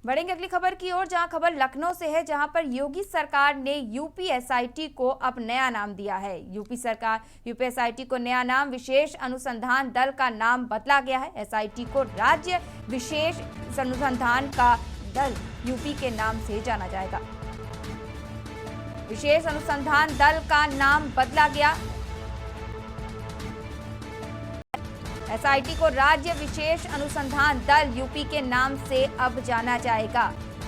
बढ़ेंगे अगली खबर की ओर, जहां खबर लखनऊ से है, जहां पर योगी सरकार ने यूपी एसआईटी को अब नया नाम दिया है। यूपी एसआईटी को नया नाम विशेष अनुसंधान दल का नाम बदला गया है। एसआईटी को राज्य विशेष अनुसंधान का दल यूपी के नाम से जाना जाएगा। विशेष अनुसंधान दल का नाम बदला गया। एसआईटी को राज्य विशेष अनुसंधान दल यूपी के नाम से अब जाना जाएगा।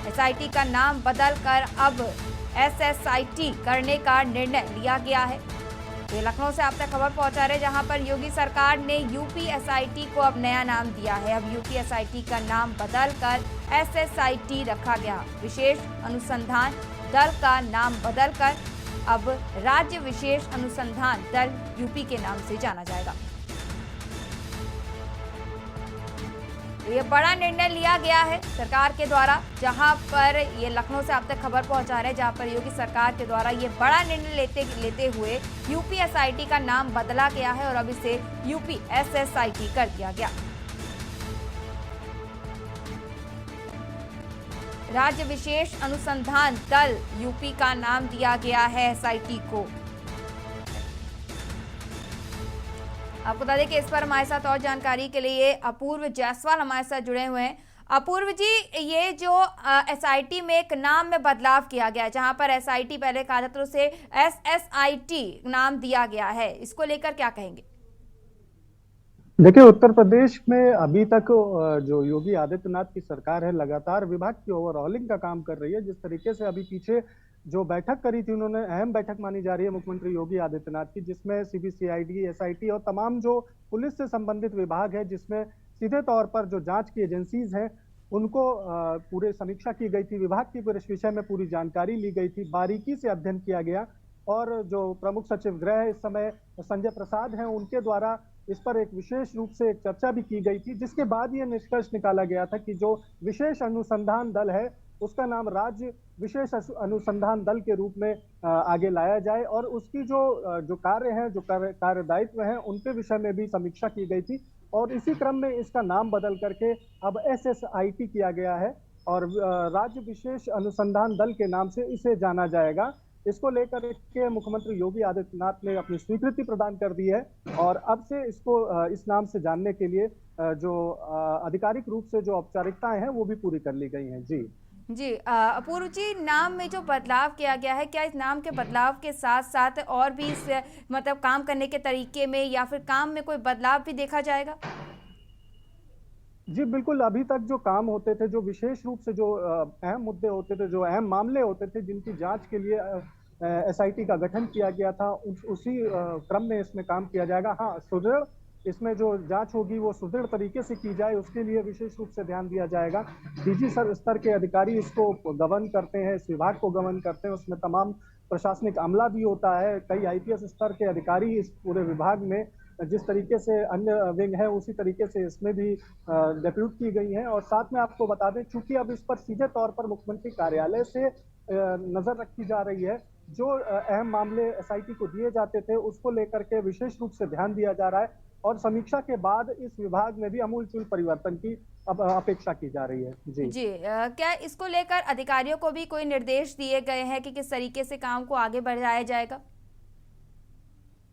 एसआईटी का नाम बदलकर अब एसएसआईटी करने का निर्णय लिया गया है। ये लखनऊ से आप तक खबर पहुंचा रहे, जहां पर योगी सरकार ने यूपी एसआईटी को अब नया नाम दिया है। अब यूपी एसआईटी का नाम बदलकर एसएसआईटी रखा गया। विशेष अनुसंधान दल का नाम बदलकर अब राज्य विशेष अनुसंधान दल यूपी के नाम से जाना जाएगा। ये बड़ा निर्णय लिया गया है सरकार के द्वारा, जहां पर ये लखनऊ से आप तक खबर पहुंचा रहे हैं, जहां पर योगी सरकार के द्वारा ये बड़ा निर्णय लेते हुए यूपी एसआईटी का नाम बदला गया है और अब इसे यूपी एसएसआईटी कर दिया गया। राज्य विशेष अनुसंधान दल यूपी का नाम दिया गया है एसआईटी को। आपको बता दें कि इस पर हमारे साथ और जानकारी के लिए अपूर्व जायसवाल हमारे साथ जुड़े हुए हैं। अपूर्व जी, ये जो एसआईटी में एक नाम में बदलाव किया गया है, जहां पर एसआईटी पहले कहा जाता था उसे एसएसआईटी नाम दिया गया है, इसको लेकर क्या कहेंगे? देखिए, उत्तर प्रदेश में अभी तक जो योगी आदित्यनाथ की सरकार है, लगातार विभाग की ओवरऑलिंग का काम कर रही है। जिस तरीके से अभी पीछे जो बैठक करी थी, उन्होंने अहम बैठक मानी जा रही है मुख्यमंत्री योगी आदित्यनाथ की, जिसमें सीबीसीआईडी, एसआईटी और तमाम जो पुलिस से संबंधित विभाग है, जिसमें सीधे तौर पर जो जांच की एजेंसीज हैं, उनको पूरे समीक्षा की गई थी। विभाग की इस विषय में पूरी जानकारी ली गई थी, बारीकी से अध्ययन किया गया और जो प्रमुख सचिव गृह इस समय संजय प्रसाद हैं, उनके द्वारा इस पर एक विशेष रूप से एक चर्चा भी की गई थी, जिसके बाद यह निष्कर्ष निकाला गया था कि जो विशेष अनुसंधान दल है, उसका नाम राज्य विशेष अनुसंधान दल के रूप में आगे लाया जाए और उसकी जो कार्य हैं, जो कार्य दायित्व हैं, उनके विषय में भी समीक्षा की गई थी और इसी क्रम में इसका नाम बदल करके अब एसएसआईटी किया गया है और राज्य विशेष अनुसंधान दल के नाम से इसे जाना जाएगा। इसको लेकर के मुख्यमंत्री योगी आदित्यनाथ ने अपनी स्वीकृति प्रदान कर दी है और अब से इसको इस नाम से जानने के लिए जो आधिकारिक रूप से जो औपचारिकताएं हैं, वो भी पूरी कर ली गई हैं। जी अपूर्व जी, नाम में जो बदलाव किया गया है, क्या इस नाम के बदलाव के साथ साथ और भी इस मतलब काम करने के तरीके में या फिर काम में कोई बदलाव भी देखा जाएगा? जी बिल्कुल, अभी तक जो काम होते थे, जो विशेष रूप से जो अहम मुद्दे होते थे, जो अहम मामले होते थे, जिनकी जांच के लिए एसआईटी का गठन किया गया था, उसी क्रम में इसमें काम किया जाएगा। हाँ, सुदृढ़ इसमें जो जांच होगी वो सुदृढ़ तरीके से की जाए, उसके लिए विशेष रूप से ध्यान दिया जाएगा। डीजी स्तर के अधिकारी इसको गवर्न करते हैं, इस विभाग को गवर्न करते हैं, उसमें तमाम प्रशासनिक अमला भी होता है, कई आईपीएस स्तर के अधिकारी इस पूरे विभाग में, जिस तरीके से अन्य विंग है उसी तरीके से इसमें भी डेप्यूट की गई है। और साथ में आपको बता दें, चूंकि अब इस पर सीधे तौर पर मुख्यमंत्री कार्यालय से नजर रखी जा रही है, जो अहम मामले एसआईटी को दिए जाते थे उसको लेकर के विशेष रूप से ध्यान दिया जा रहा है और समीक्षा के बाद इस विभाग में भी अमूलचूल परिवर्तन की अब अपेक्षा की जा रही है। जी क्या इसको लेकर अधिकारियों को भी कोई निर्देश दिए गए हैं कि किस तरीके से काम को आगे बढ़ाया जाएगा?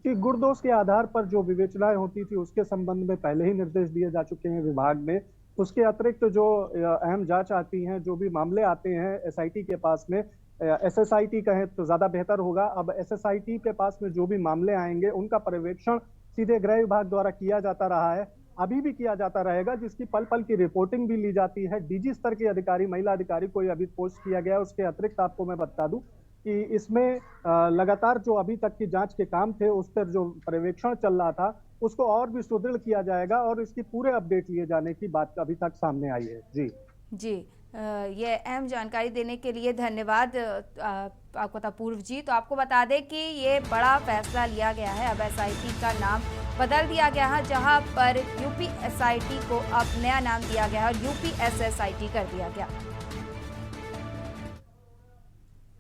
कि गुण दोष के आधार पर जो विवेचनाएं होती थी उसके संबंध में पहले ही निर्देश दिए जा चुके हैं विभाग में। उसके अतिरिक्त जो अहम जांच आती हैं, जो भी मामले आते हैं एसआईटी के पास में, एसएसआईटी कहें तो ज्यादा बेहतर होगा, अब एसएसआईटी के पास में जो भी मामले आएंगे उनका पर्यवेक्षण सीधे गृह विभाग द्वारा किया जाता रहा है, अभी भी किया जाता रहेगा, जिसकी पल पल की रिपोर्टिंग भी ली जाती है। डीजी स्तर के अधिकारी, महिला अधिकारी को अभी पोस्ट किया गया है। उसके अतिरिक्त आपको मैं बता दूं कि इसमें लगातार जो अभी तक की जांच के काम थे, उस पर जो पर्यवेक्षण चल रहा था, उसको और भी सुदृढ़ किया जाएगा और इसकी पूरे अपडेट लिए जाने की बात अभी तक सामने आई है। जी ये अहम जानकारी देने के लिए धन्यवाद आपको अपूर्व जी। तो आपको बता दें कि ये बड़ा फैसला लिया गया है, अब एसआईटी का नाम बदल दिया गया है, जहां पर यूपी एसआईटी को अब नया नाम दिया गया है और यूपी एसएसआईटी कर दिया गया।